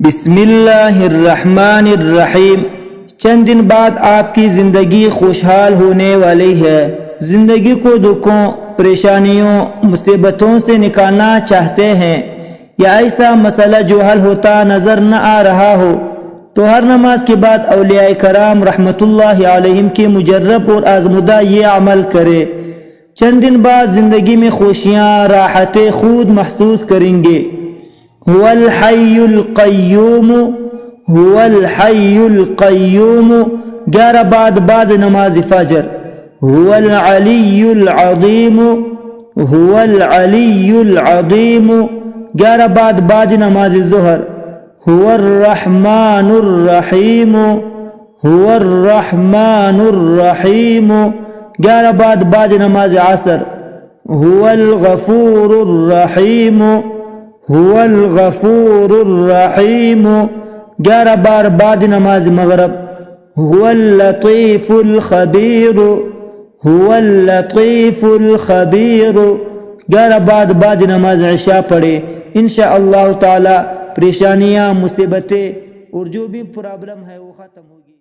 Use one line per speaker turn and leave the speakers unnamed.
بسم اللہ الرحمن الرحیم۔ چند دن بعد آپ کی زندگی خوشحال ہونے والی ہے۔ زندگی کو دکھوں، پریشانیوں، مصیبتوں سے نکالنا چاہتے ہیں، یا ایسا مسئلہ جو حل ہوتا نظر نہ آ رہا ہو، تو ہر نماز کے بعد اولیاء کرام رحمت اللہ علیہم کے مجرب اور آزمودہ یہ عمل کرے۔ چند دن بعد زندگی میں خوشیاں، راحت خود محسوس کریں گے۔ هو الحی القیوم، هو الحی القیوم 11 بعد نماز فجر۔ هو العلی العظیم، هو العلی العظیم 11 بعد نماز ظہر۔ هو الرحمن الرحیم، هو الرحمن الرحیم 11 بعد نماز عصر۔ هو الغفور الرحیم، هو الغفور الرحیم 11 بعد نماز مغرب۔ هو اللطیف الخبیر، هو اللطیف الخبیر 11 بعد نماز عشاء پڑھے۔ انشاءاللہ تعالی پریشانیاں، مصیبتیں اور جو بھی پرابلم ہے وہ ختم ہوگی۔